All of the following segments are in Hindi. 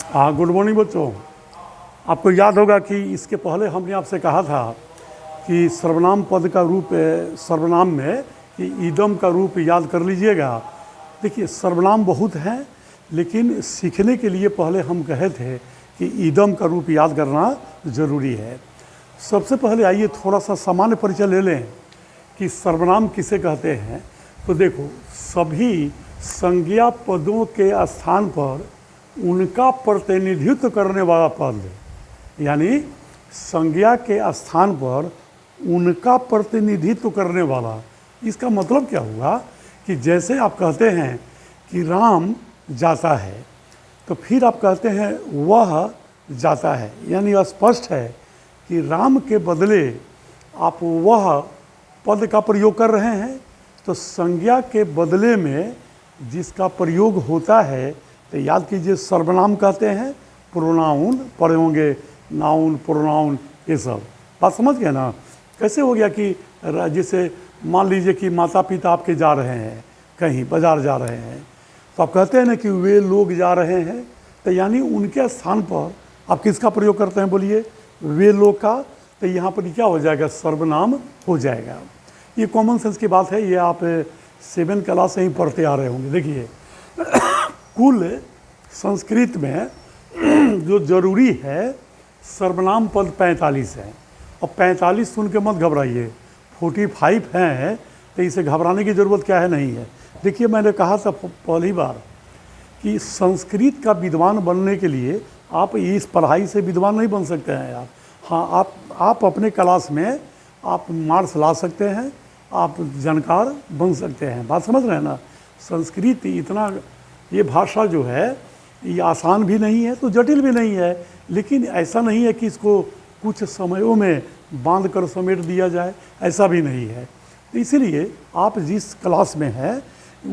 हाँ, गुड मॉर्निंग बच्चों। आपको याद होगा कि इसके पहले हमने आपसे कहा था कि सर्वनाम पद का रूप सर्वनाम में कि ईदम का रूप याद कर लीजिएगा। देखिए, सर्वनाम बहुत हैं, लेकिन सीखने के लिए पहले हम कहे थे कि ईदम का रूप याद करना ज़रूरी है। सबसे पहले आइए थोड़ा सा सामान्य परिचय ले लें कि सर्वनाम किसे कहते हैं। तो देखो, सभी संज्ञा पदों के स्थान पर उनका प्रतिनिधित्व करने वाला पद, यानी संज्ञा के स्थान पर उनका प्रतिनिधित्व करने वाला। इसका मतलब क्या हुआ कि जैसे आप कहते हैं कि राम जाता है, तो फिर आप कहते हैं वह जाता है, यानी स्पष्ट है कि राम के बदले आप वह पद का प्रयोग कर रहे हैं। तो संज्ञा के बदले में जिसका प्रयोग होता है तो याद कीजिए सर्वनाम कहते हैं। प्रोनाउन पढ़े होंगे, नाउन, प्रोनाउन, ये सब बात समझ गए ना। कैसे हो गया कि जैसे मान लीजिए कि माता पिता आपके जा रहे हैं, कहीं बाजार जा रहे हैं, तो आप कहते हैं ना कि वे लोग जा रहे हैं, तो यानी उनके स्थान पर आप किसका प्रयोग करते हैं, बोलिए, वे लोग का। तो यहाँ पर क्या हो जाएगा, सर्वनाम हो जाएगा। ये कॉमन सेंस की बात है, ये आप 7 क्लास से ही पढ़ते आ रहे होंगे। देखिए, कुल संस्कृत में जो जरूरी है सर्वनाम पद 45 है। और 45 सुन के मत घबराइए, 45 हैं तो इसे घबराने की ज़रूरत क्या है, नहीं है। देखिए, मैंने कहा था पहली बार कि संस्कृत का विद्वान बनने के लिए आप इस पढ़ाई से विद्वान नहीं बन सकते हैं आप। हाँ, आप अपने क्लास में आप मार्क्स ला सकते हैं, आप जानकार बन सकते हैं। बात समझ रहे हैं ना। संस्कृत इतना, ये भाषा जो है ये आसान भी नहीं है तो जटिल भी नहीं है, लेकिन ऐसा नहीं है कि इसको कुछ समयों में बांध कर समेट दिया जाए, ऐसा भी नहीं है। तो इसीलिए आप जिस क्लास में हैं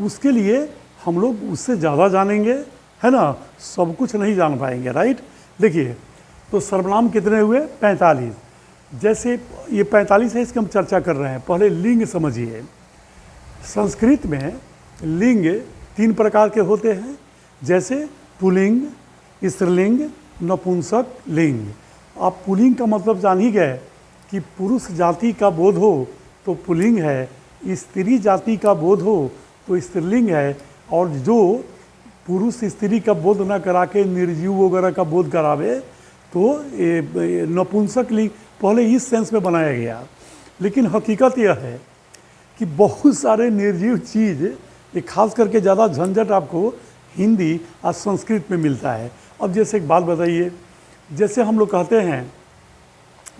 उसके लिए हम लोग उससे ज़्यादा जानेंगे, है ना। सब कुछ नहीं जान पाएंगे, राइट। देखिए, तो सर्वनाम कितने हुए, 45। जैसे ये 45 है, इसकी हम चर्चा कर रहे हैं। पहले लिंग समझिए। संस्कृत में लिंग 3 प्रकार के होते हैं, जैसे पुल्लिंग, स्त्रीलिंग, नपुंसक लिंग। आप पुल्लिंग का मतलब जान ही गए कि पुरुष जाति का बोध हो तो पुल्लिंग है, स्त्री जाति का बोध हो तो स्त्रीलिंग है, और जो पुरुष स्त्री का बोध न करा के निर्जीव वगैरह का बोध करावे तो नपुंसक लिंग पहले इस सेंस में बनाया गया। लेकिन हकीकत यह है कि बहुत सारे निर्जीव चीज़, ये खास करके ज़्यादा झंझट आपको हिंदी और संस्कृत में मिलता है। अब जैसे एक बात बताइए, जैसे हम लोग कहते हैं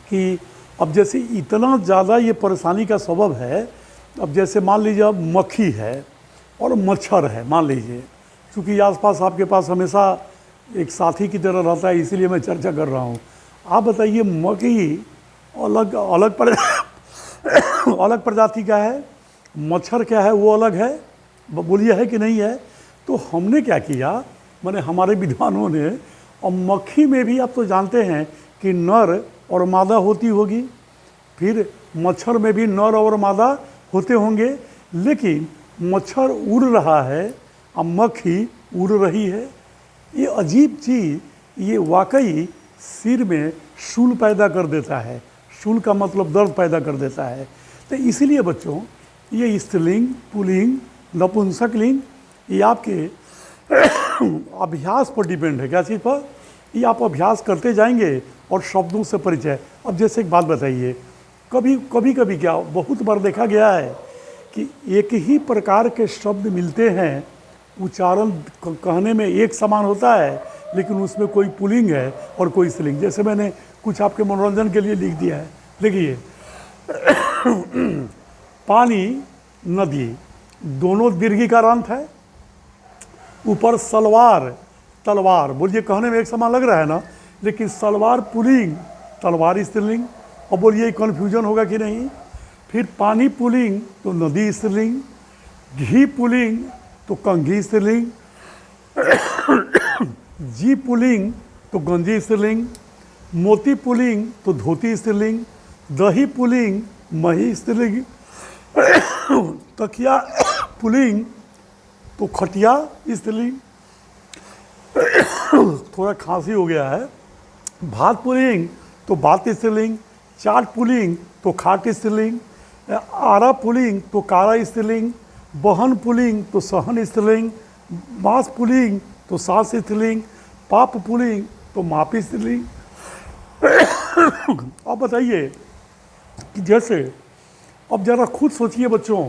कि अब जैसे इतना ज़्यादा ये परेशानी का सबब है, अब जैसे मान लीजिए अब मक्खी है और मच्छर है, मान लीजिए, क्योंकि आसपास आपके पास हमेशा एक साथी की तरह रहता है, इसीलिए मैं चर्चा कर रहा हूँ। आप बताइए, मक्खी अलग अलग प्रजाति का है, मच्छर क्या है वो अलग है, बोलिए है कि नहीं है। तो हमने क्या किया, माने हमारे विद्वानों ने, और मक्खी में भी आप तो जानते हैं कि नर और मादा होती होगी, फिर मच्छर में भी नर और मादा होते होंगे, लेकिन मच्छर उड़ रहा है और मक्खी उड़ रही है। ये अजीब चीज़, ये वाकई सिर में शूल पैदा कर देता है। शूल का मतलब दर्द पैदा कर देता है। तो इसीलिए बच्चों, ये स्त्रीलिंग, पुल्लिंग, नपुंसक लिंग, ये आपके अभ्यास पर डिपेंड है। क्या चीज़ पर, ये आप अभ्यास करते जाएंगे और शब्दों से परिचय। अब जैसे एक बात बताइए, कभी क्या बहुत बार देखा गया है कि एक ही प्रकार के शब्द मिलते हैं, उच्चारण कहने में एक समान होता है, लेकिन उसमें कोई पुल्लिंग है और कोई स्त्रीलिंग। जैसे मैंने कुछ आपके मनोरंजन के लिए लिख दिया है, देखिए, पानी, नदी, दोनों दीर्घिकार अंत है। ऊपर सलवार, तलवार, बोलिए कहने में एक समान लग रहा है ना, लेकिन सलवार पुल्लिंग, तलवार स्त्रीलिंग। और बोलिए कन्फ्यूजन होगा कि नहीं। फिर पानी पुल्लिंग तो नदी स्त्रीलिंग, घी पुल्लिंग तो कंघी स्त्रीलिंग, जी पुल्लिंग तो गंजी स्त्रीलिंग, मोती पुल्लिंग तो धोती स्त्रीलिंग, दही पुल्लिंग मही स्त्रीलिंग, तकिया पुल्लिंग तो खटिया स्त्रीलिंग, थोड़ा खांसी हो गया है। भात पुल्लिंग तो बात स्त्रीलिंग, चाट पुल्लिंग तो खाट स्त्रीलिंग, आरा पुल्लिंग तो कारा स्त्रीलिंग, बहन पुल्लिंग तो सहन स्त्रीलिंग, मास पुल्लिंग तो सास स्त्रीलिंग, पाप पुल्लिंग तो माप स्त्रीलिंग। अब बताइए कि जैसे अब ज़रा खुद सोचिए बच्चों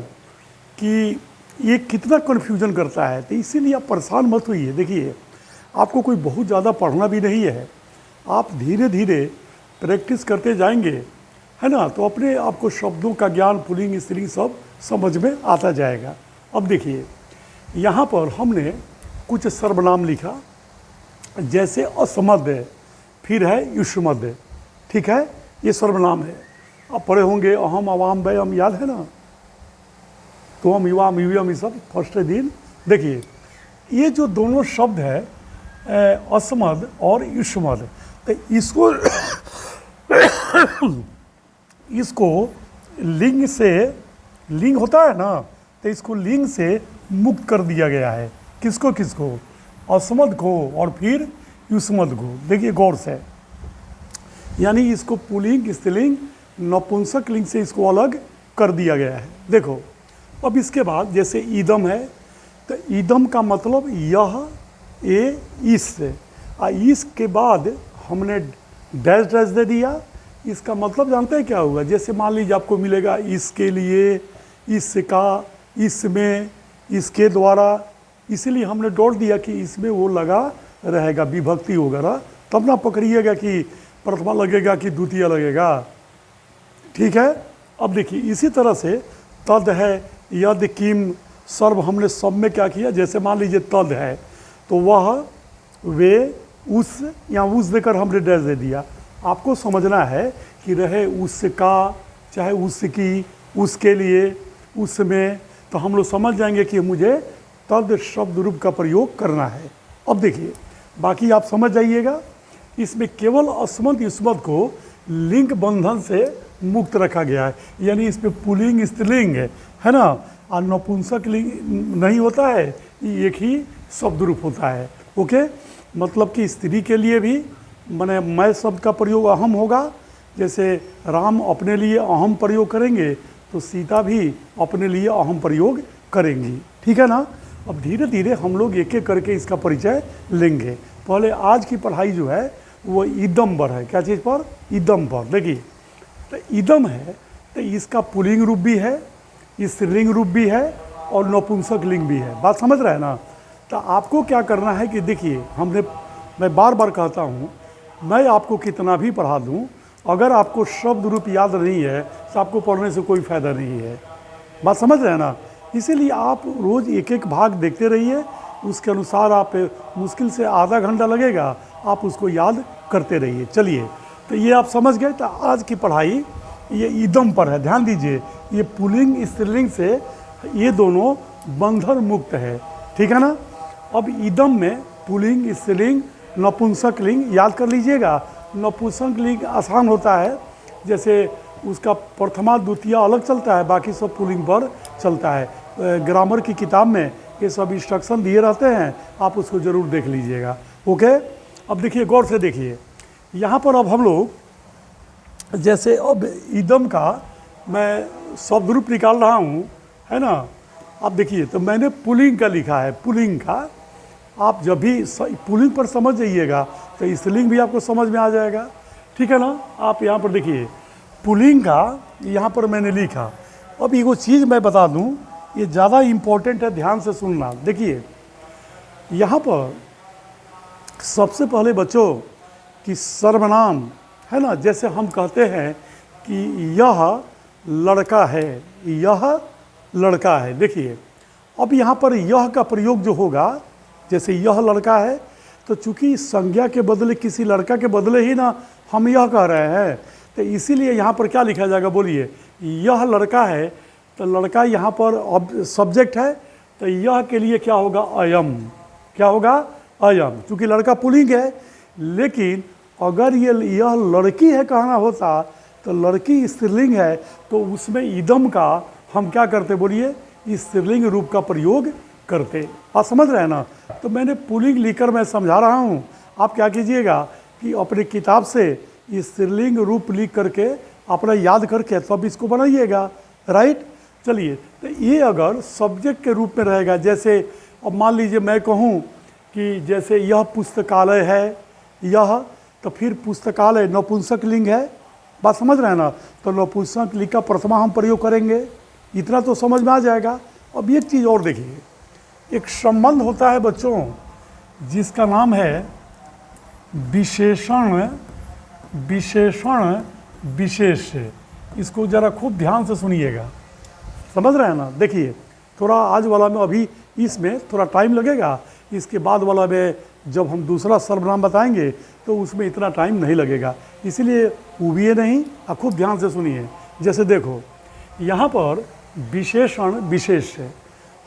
कि ये कितना कन्फ्यूजन करता है। तो इसीलिए आप परेशान मत होइए। देखिए, आपको कोई बहुत ज़्यादा पढ़ना भी नहीं है, आप धीरे धीरे प्रैक्टिस करते जाएंगे, है ना, तो अपने आपको शब्दों का ज्ञान पुल्लिंग स्त्रीलिंग सब समझ में आता जाएगा। अब देखिए, यहाँ पर हमने कुछ सर्वनाम लिखा, जैसे असमद है, फिर है युष्मद है, ठीक है, ये सर्वनाम है। आप पढ़े होंगे अहम अवाम वयम, याद है ना, तो हम युवाम युवम, ये सब फर्स्ट दिन। देखिए, ये जो दोनों शब्द है असमद और युष्मद, तो इसको लिंग से, लिंग होता है ना, तो इसको लिंग से मुक्त कर दिया गया है। किसको किसको? असमद को और फिर युष्मद को। देखिए गौर से, यानी इसको पुल्लिंग स्त्रीलिंग नपुंसक लिंग से इसको अलग कर दिया गया है। देखो, अब इसके बाद जैसे ईदम है, तो ईदम का मतलब यह, ए, इस से, इस के बाद हमने डैश डैश दे दिया। इसका मतलब जानते हैं क्या हुआ? जैसे मान लीजिए आपको मिलेगा इसके लिए, इसका, इसमें, इसके द्वारा, इसीलिए हमने डॉट दिया कि इसमें वो लगा रहेगा, विभक्ति वगैरह, तब ना पकड़िएगा कि प्रथमा लगेगा कि द्वितीय लगेगा, ठीक है। अब देखिए, इसी तरह से तद है, यद, किम, सर्व, हमने सब में क्या किया? जैसे मान लीजिए तद है, तो वह, वे, उस, या उस देकर हमने डैश दे दिया। आपको समझना है कि रहे उसका, चाहे उसकी, उसके लिए, उसमें, तो हम लोग समझ जाएंगे कि मुझे तद शब्द रूप का प्रयोग करना है। अब देखिए, बाकी आप समझ जाइएगा। इसमें केवल अस्मद युष्मद को लिंग बंधन से मुक्त रखा गया है, यानी इसमें पुल्लिंग स्त्रीलिंग है ना, और नपुंसक लिंग नहीं होता है, ये एक ही शब्द रूप होता है। ओके, मतलब कि स्त्री के लिए भी माने मैं शब्द का प्रयोग अहम होगा, जैसे राम अपने लिए अहम प्रयोग करेंगे, तो सीता भी अपने लिए अहम प्रयोग करेंगी, ठीक है ना। अब धीरे धीरे हम लोग एक एक करके इसका परिचय लेंगे। पहले आज की पढ़ाई जो है वो ईदम पर है। क्या चीज़ पर? ईदम पर। देखिए, तो ईदम है, तो इसका पुल्लिंग रूप भी है, स्त्रीलिंग रूप भी है, और नपुंसक लिंग भी है। बात समझ रहे हैं ना। तो आपको क्या करना है कि देखिए, मैं बार बार कहता हूँ, मैं आपको कितना भी पढ़ा दूँ, अगर आपको शब्द रूप याद नहीं है तो आपको पढ़ने से कोई फ़ायदा नहीं है। बात समझ रहे हैं ना। इसीलिए आप रोज़ एक एक भाग देखते रहिए, उसके अनुसार आप, मुश्किल से आधा घंटा लगेगा, आप उसको याद करते रहिए। चलिए, तो ये आप समझ गए। तो आज की पढ़ाई ये ईदम पर है। ध्यान दीजिए, ये पुल्लिंग स्त्रीलिंग से ये दोनों बंधन मुक्त है, ठीक है ना। अब ईदम में पुल्लिंग स्त्रीलिंग नपुंसक लिंग याद कर लीजिएगा। नपुंसक लिंग आसान होता है, जैसे उसका प्रथमा द्वितीय अलग चलता है, बाकी सब पुल्लिंग पर चलता है। ग्रामर की किताब में ये सब इंस्ट्रक्शन दिए रहते हैं, आप उसको ज़रूर देख लीजिएगा। ओके, अब देखिए, गौर से देखिए, यहाँ पर अब हम लोग जैसे अब ईदम का मैं शब्द रूप निकाल रहा हूँ, है ना। अब देखिए, तो मैंने पुल्लिंग का लिखा है, पुल्लिंग का। आप जब भी पुल्लिंग पर समझ जाइएगा तो स्त्रीलिंग भी आपको समझ में आ जाएगा, ठीक है ना। आप यहाँ पर देखिए, पुल्लिंग का यहाँ पर मैंने लिखा। अब एगो चीज़ मैं बता दूँ, ये ज़्यादा इम्पोर्टेंट है, ध्यान से सुनना। देखिए, यहाँ पर सबसे पहले बच्चों कि सर्वनाम है ना, जैसे हम कहते हैं कि यह लड़का है, यह लड़का है। देखिए, अब यहाँ पर यह का प्रयोग जो होगा, जैसे यह लड़का है, तो चूंकि संज्ञा के बदले, किसी लड़का के बदले ही ना हम यह कह रहे हैं, तो इसीलिए यहाँ पर क्या लिखा जाएगा? बोलिए, यह लड़का है, तो लड़का यहाँ पर अब सब्जेक्ट है, तो यह के लिए क्या होगा? अयम। क्या होगा? अयम। चूँकि लड़का पुल्लिंग है, लेकिन अगर यह लड़की है कहना होता, तो लड़की स्त्रीलिंग है, तो उसमें ईदम का हम क्या करते? बोलिए, स्त्रीलिंग रूप का प्रयोग करते। आप समझ रहे हैं ना। तो मैंने पुल्लिंग लिखकर मैं समझा रहा हूँ, आप क्या कीजिएगा कि अपने किताब से इस स्त्रीलिंग रूप लिख करके अपना याद करके तब इसको बनाइएगा, राइट। चलिए, तो ये अगर सब्जेक्ट के रूप में रहेगा, जैसे अब मान लीजिए मैं कहूँ कि जैसे यह पुस्तकालय है, यह, तो फिर पुस्तकालय नपुंसक लिंग है, बात समझ रहे हैं ना, तो नपुंसक लिंग का प्रथमा हम प्रयोग करेंगे, इतना तो समझ में आ जाएगा। अब एक चीज़ और देखिए, एक संबंध होता है बच्चों जिसका नाम है विशेषण विशेषण विशेष। इसको ज़रा खूब ध्यान से सुनिएगा, समझ रहे हैं ना। देखिए, थोड़ा आज वाला में अभी इसमें थोड़ा टाइम लगेगा, इसके बाद वाला में जब हम दूसरा सर्वनाम बताएंगे तो उसमें इतना टाइम नहीं लगेगा, इसलिए उबिए नहीं, आप खूब ध्यान से सुनिए। जैसे देखो, यहाँ पर विशेषण विशेष है,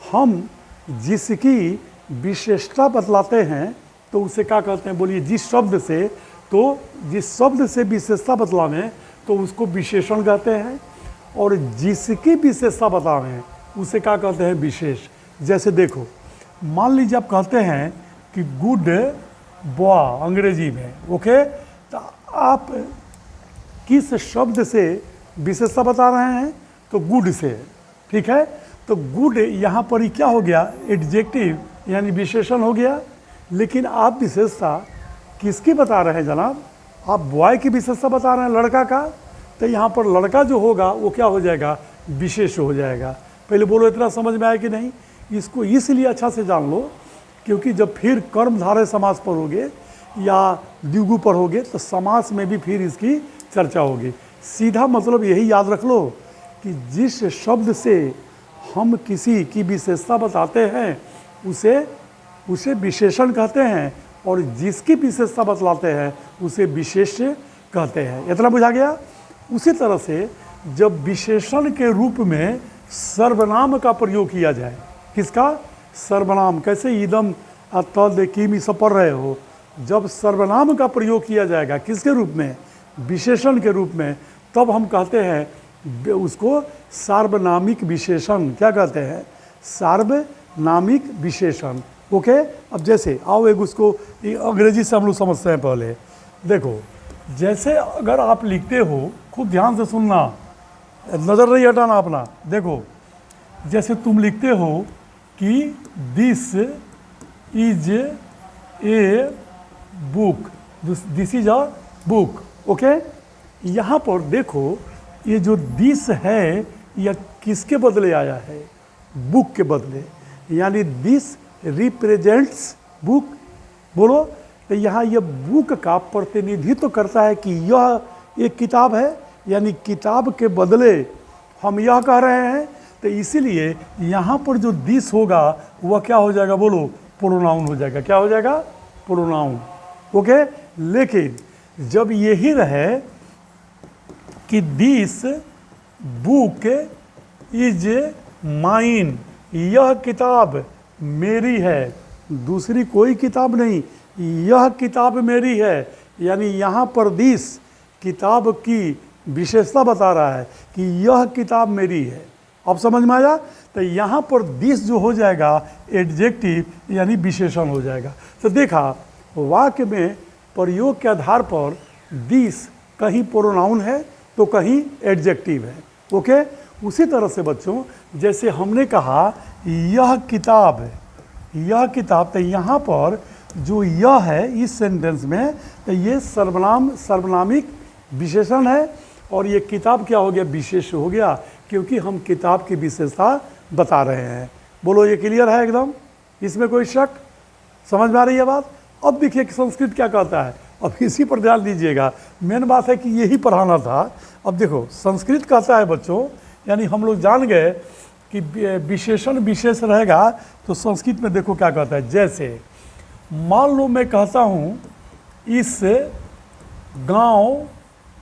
हम जिसकी विशेषता बतलाते हैं तो उसे क्या कहते हैं, बोलिए। जिस शब्द से, तो जिस शब्द से विशेषता बतलावें तो उसको विशेषण कहते हैं, और जिसकी विशेषता बतावें उसे क्या कहते हैं, विशेष। जैसे देखो, मान लीजिए आप कहते हैं कि गुड बॉय अंग्रेजी में, ओके, तो आप किस शब्द से विशेषता बता रहे हैं, तो गुड से, ठीक है। तो गुड यहाँ पर ही क्या हो गया, एडजेक्टिव यानी विशेषण हो गया। लेकिन आप विशेषता किसकी बता रहे हैं जनाब, आप बॉय की विशेषता बता रहे हैं, लड़का का, तो यहाँ पर लड़का जो होगा वो क्या हो जाएगा, विशेष हो जाएगा। पहले बोलो इतना समझ में आया कि नहीं। इसको इसलिए अच्छा से जान लो क्योंकि जब फिर कर्मधारय समास पढ़ोगे या द्विगु पढ़ोगे तो समास में भी फिर इसकी चर्चा होगी। सीधा मतलब यही याद रख लो कि जिस शब्द से हम किसी की विशेषता बताते हैं उसे विशेषण कहते हैं, और जिसकी विशेषता बतलाते हैं उसे विशेष कहते हैं। इतना बुझा गया। उसी तरह से जब विशेषण के रूप में सर्वनाम का प्रयोग किया जाए, किसका, सर्वनाम, कैसे ईदम तद किमी सब पढ़ रहे हो, जब सर्वनाम का प्रयोग किया जाएगा किसके रूप में, विशेषण के रूप में, तब हम कहते हैं उसको सार्वनामिक विशेषण। क्या कहते हैं, सार्वनामिक विशेषण, ओके। अब जैसे आओ एक उसको अंग्रेजी से हम लोग समझते हैं। पहले देखो, जैसे अगर आप लिखते हो, खूब ध्यान से सुनना, नज़र नहीं हटाना अपना। देखो, जैसे तुम लिखते हो कि this is a book, this is a book, okay. यहाँ पर देखो, ये जो दिस है यह किसके बदले आया है, बुक के बदले, यानी दिस रिप्रेजेंट्स बुक। बोलो, तो यहाँ यह बुक का प्रतिनिधित्व करता है कि यह एक किताब है, यानी किताब के बदले हम यह कह रहे हैं। तो इसीलिए यहाँ पर जो दिस होगा वह क्या हो जाएगा, बोलो, प्रोनाउन हो जाएगा। क्या हो जाएगा, प्रोनाउन, ओके। लेकिन जब यही रहे कि दिस बुक इज माइन, यह किताब मेरी है, दूसरी कोई किताब नहीं, यह किताब मेरी है, यानी यहाँ पर दिस किताब की विशेषता बता रहा है कि यह किताब मेरी है। अब समझ में आया। तो यहाँ पर दिस जो हो जाएगा एडजेक्टिव यानी विशेषण हो जाएगा। तो देखा, वाक्य में प्रयोग के आधार पर दिस कहीं प्रोनाउन है तो कहीं एडजेक्टिव है, ओके। उसी तरह से बच्चों, जैसे हमने कहा यह किताब है, यह किताब, तो यहाँ पर जो यह है इस सेंटेंस में, तो ये सर्वनाम, सर्वनामिक विशेषण है, और ये किताब क्या हो गया, विशेष हो गया, क्योंकि हम किताब की विशेषता बता रहे हैं। बोलो, ये क्लियर है एकदम, इसमें कोई शक, समझ में आ रही है बात। अब देखिए कि संस्कृत क्या कहता है, अब इसी पर ध्यान दीजिएगा। मेन बात है कि यही पढ़ाना था। अब देखो, संस्कृत कहता है बच्चों, यानी हम लोग जान गए कि विशेषण विशेष रहेगा, तो संस्कृत में देखो क्या कहता है। जैसे मान लो मैं कहता हूँ इस गांव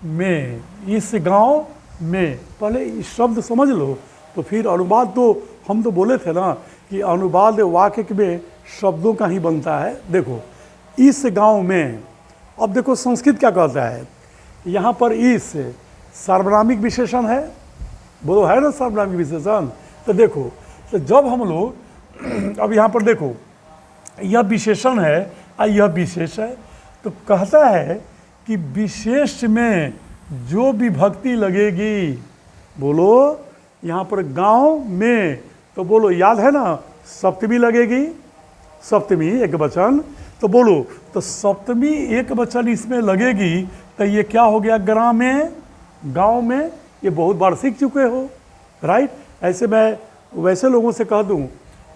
में, इस गांव में, पहले इस शब्द समझ लो, तो फिर अनुवाद तो हम तो बोले थे ना कि अनुवाद वाक्य में शब्दों का ही बनता है। देखो, इस गांव में, अब देखो संस्कृत क्या कहता है, यहाँ पर इस सार्वनामिक विशेषण है, बोलो है ना सार्वनामिक विशेषण। तो देखो, तो जब हम लोग अब यहाँ पर देखो, यह विशेषण है और यह विशेष है, तो कहता है कि विशेष में जो विभक्ति लगेगी, बोलो यहाँ पर गांव में, तो बोलो याद है ना, सप्तमी लगेगी, सप्तमी एक वचन, तो बोलो तो सप्तमी एक वचन इसमें लगेगी, तो ये क्या हो गया, ग्राम में, गांव में। ये बहुत बार सीख चुके हो, राइट। ऐसे मैं वैसे लोगों से कह दूं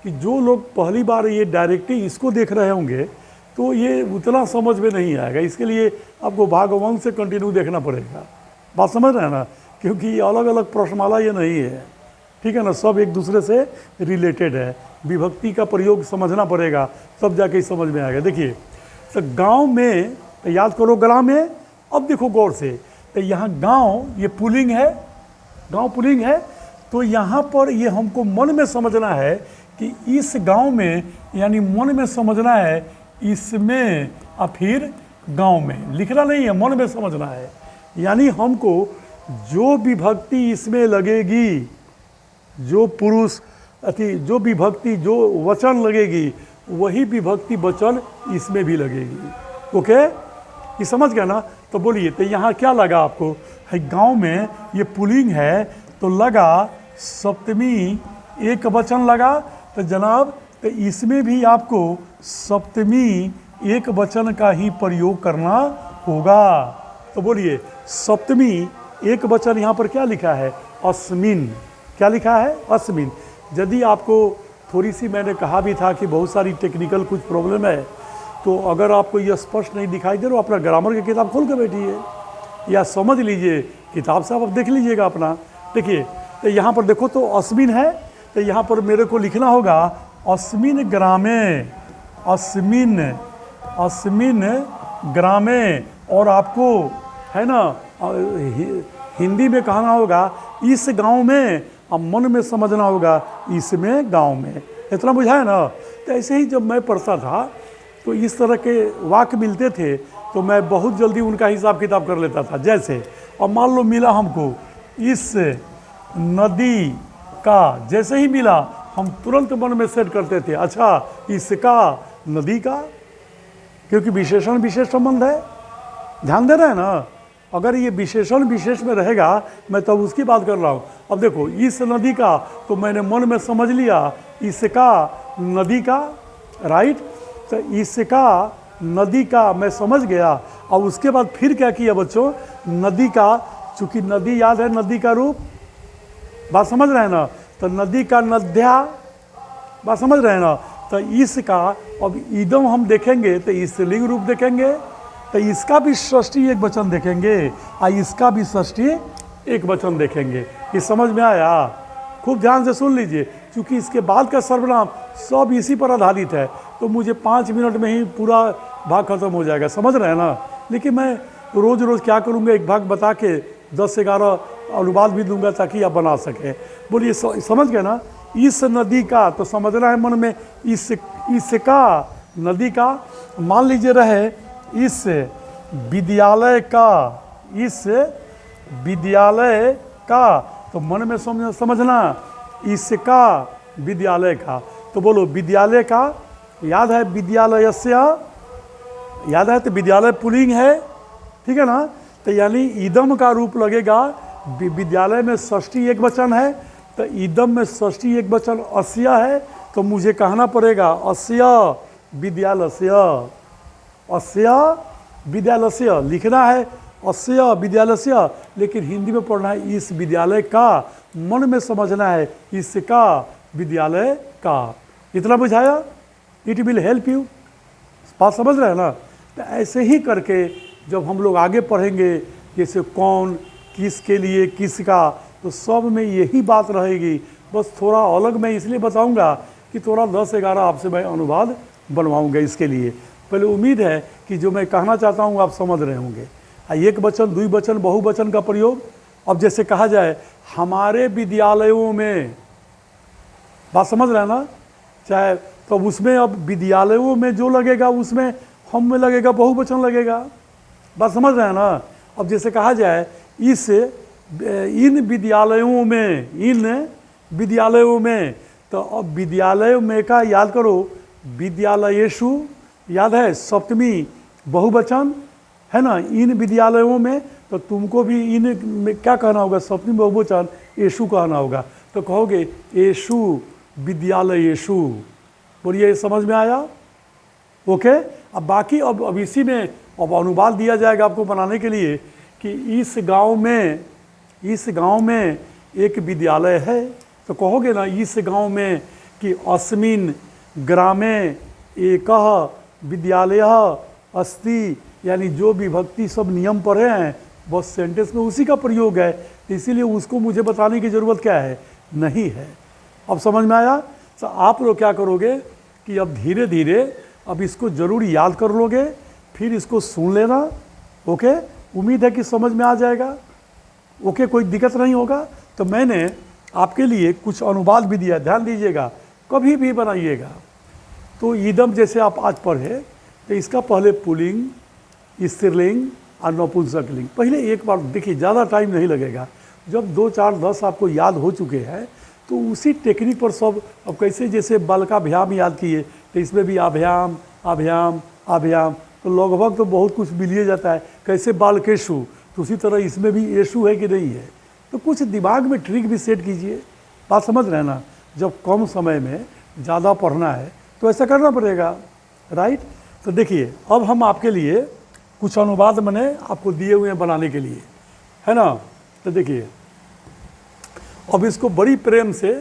कि जो लोग पहली बार ये डायरेक्टली इसको देख रहे होंगे तो ये उतना समझ में नहीं आएगा, इसके लिए आपको भाग 1 से कंटिन्यू देखना पड़ेगा। बात समझ रहे हैं ना, क्योंकि अलग अलग प्रश्नमाला ये नहीं है, ठीक है ना, सब एक दूसरे से रिलेटेड है। विभक्ति का प्रयोग समझना पड़ेगा, तब जाके समझ में आएगा। देखिए तो गांव में, तो याद करो ग्राम में। अब देखो गौर से, तो यहाँ गांव ये पुल्लिंग है, गांव पुल्लिंग है, तो यहाँ पर ये हमको मन में समझना है कि इस गांव में, यानी मन में समझना है इसमें और फिर गांव में, लिखना नहीं है, मन में समझना है। यानी हमको जो विभक्ति इसमें लगेगी, जो पुरुष जो विभक्ति, जो वचन लगेगी, वही विभक्ति वचन इसमें भी लगेगी। ओके, ये समझ गया ना। तो बोलिए, तो यहाँ क्या लगा आपको, है गांव में ये पुल्लिंग है, तो लगा सप्तमी एक वचन लगा, तो जनाब तो इसमें भी आपको सप्तमी एक वचन का ही प्रयोग करना होगा। तो बोलिए सप्तमी एक वचन यहाँ पर क्या लिखा है, अस्मिन। क्या लिखा है, अस्मिन। यदि आपको थोड़ी सी, मैंने कहा भी था कि बहुत सारी टेक्निकल कुछ प्रॉब्लम है, तो अगर आपको यह स्पष्ट नहीं दिखाई दे तो अपना ग्रामर की किताब खोल के बैठिए या समझ लीजिए किताब से, आप देख लीजिएगा अपना। देखिए तो यहाँ पर देखो, तो अस्मिन है, तो यहाँ पर मेरे को लिखना होगा अस्मिन ग्रामे, अस्मिन, अस्मिन ग्रामे। और आपको है ना हिंदी में कहना होगा इस गांव में, और मन में समझना होगा इसमें गांव में। इतना बुझाया ना। तो ऐसे ही जब मैं पढ़ता था तो इस तरह के वाक्य मिलते थे, तो मैं बहुत जल्दी उनका हिसाब किताब कर लेता था। जैसे और मान लो मिला हमको इस नदी का, जैसे ही मिला हम तुरंत मन में सेट करते थे, अच्छा इसका, नदी का, क्योंकि विशेषण विशेष संबंध है। ध्यान दे रहे हैं ना। अगर ये विशेषण विशेष में रहेगा, मैं तब उसकी बात कर रहा हूँ। अब देखो इस नदी का, तो मैंने मन में समझ लिया इसका, नदी का, राइट। तो इसका, नदी का मैं समझ गया। और उसके बाद फिर क्या किया बच्चों, नदी का, चूंकि नदी याद है, नदी का रूप, बात समझ रहे हैं ना। तो नदी का नद्या, बात समझ रहे हैं ना। तो इसका, अब इदम हम देखेंगे तो स्त्रीलिंग रूप देखेंगे, तो इसका भी षष्ठी एक वचन देखेंगे और इसका भी षष्ठी एक वचन देखेंगे। ये समझ में आया? खूब ध्यान से सुन लीजिए, क्योंकि इसके बाद का सर्वनाम सब इसी पर आधारित है, तो मुझे 5 मिनट में ही पूरा भाग खत्म हो जाएगा, समझ रहे हैं ना। लेकिन मैं रोज़ रोज़ क्या करूँगा, एक भाग बता के 10 से 11 अनुवाद भी दूंगा ताकि आप बना सकें। बोलिए समझ गए ना। इस नदी का, तो समझना है मन में, इसका, नदी का। मान लीजिए रहे इस विद्यालय का, इस विद्यालय का, तो मन में समझना इसका विद्यालय का। तो बोलो विद्यालय का, याद है विद्यालयस्य, याद है, तो विद्यालय पुल्लिंग है, ठीक है ना। तो यानी इदम का रूप लगेगा, विद्यालय में षष्ठी एक वचन है, तो इदम में षष्ठी एक वचन अस्य है, तो मुझे कहना पड़ेगा अस्य विद्यालस्य, अस्य विद्यालस्य लिखना है, अस्य विद्यालस्य, लेकिन हिंदी में पढ़ना है इस विद्यालय का, मन में समझना है इसका विद्यालय का। इतना बुझाया? It will help you. बात समझ रहे हैं ना। तो ऐसे ही करके जब हम लोग आगे पढ़ेंगे, जैसे कौन, किसके लिए, किसका, तो सब में यही बात रहेगी। बस थोड़ा अलग मैं इसलिए बताऊंगा कि थोड़ा 10-11 आपसे मैं अनुवाद बनवाऊंगा इसके लिए। पहले उम्मीद है कि जो मैं कहना चाहता हूँ आप समझ रहे होंगे। एक वचन, द्विवचन, बहुवचन का प्रयोग। अब जैसे कहा जाए हमारे विद्यालयों में, बात समझ रहे हैं ना, चाहे तो उसमें अब विद्यालयों में जो लगेगा उसमें हम में लगेगा, बहुवचन लगेगा। बात समझ रहे हैं ना। अब जैसे कहा जाए इस, इन विद्यालयों में, इन विद्यालयों में, तो अब विद्यालयों में का याद करो, विद्यालयेषु, याद है सप्तमी, बहुवचन है ना, इन विद्यालयों में, तो तुमको भी इन में क्या कहना होगा, सप्तमी बहुवचन येषु कहना होगा। तो कहोगे येषु विद्यालयेषु। बोलिए, ये समझ में आया? ओके। अब बाकी अब इसी में अब अनुवाद दिया जाएगा आपको बनाने के लिए कि इस गांव में एक विद्यालय है। तो कहोगे ना इस गांव में कि अस्मिन् ग्रामे एकः विद्यालयः अस्ति, यानी जो विभक्ति सब नियम पढ़े हैं बस सेंटेंस में उसी का प्रयोग है, तो इसीलिए उसको मुझे बताने की ज़रूरत क्या है, नहीं है। अब समझ में आया? तो आप लोग क्या करोगे कि अब धीरे धीरे अब इसको ज़रूर याद कर लोगे, फिर इसको सुन लेना। ओके, उम्मीद है कि समझ में आ जाएगा। ओके, कोई दिक्कत नहीं होगा। तो मैंने आपके लिए कुछ अनुवाद भी दिया, ध्यान दीजिएगा, कभी भी बनाइएगा। तो ईदम जैसे आप आज पढ़े, तो इसका पहले पुल्लिंग, स्त्रीलिंग और नपुंसकलिंग। पहले एक बार देखिए, ज़्यादा टाइम नहीं लगेगा। जब 2, 4, 10 आपको याद हो चुके हैं तो उसी टेक्निक पर सब, अब कैसे जैसे बालकाभ्याम याद किए, तो इसमें भी अभ्याम अभ्याम अभ्याम, तो लगभग तो बहुत कुछ मिल ही जाता है। कैसे बालकेशु, तो उसी तरह इसमें भी येषु है कि नहीं है। तो कुछ दिमाग में ट्रिक भी सेट कीजिए। बात समझ रहे हैं ना? जब कम समय में ज़्यादा पढ़ना है तो ऐसा करना पड़ेगा, राइट। तो देखिए, अब हम आपके लिए कुछ अनुवाद मैंने आपको दिए हुए हैं बनाने के लिए, है ना। तो देखिए, अब इसको बड़ी प्रेम से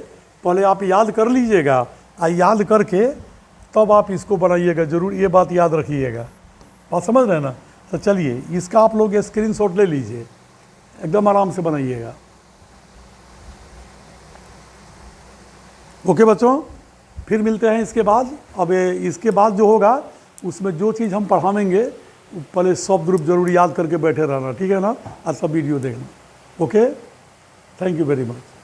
पहले आप याद कर लीजिएगा, और याद करके तब आप इसको बनाइएगा, ज़रूर ये बात याद रखिएगा। बात समझ रहे हैं ना? तो चलिए, इसका आप लोग स्क्रीनशॉट ले लीजिए, एकदम आराम से बनाइएगा। ओके बच्चों, फिर मिलते हैं इसके बाद। अब इसके बाद जो होगा उसमें जो चीज़ हम पढ़ाएंगे पहले सब ग्रुप जरूर याद करके बैठे रहना, ठीक है ना, और सब वीडियो देखना। Okay, thank you very much.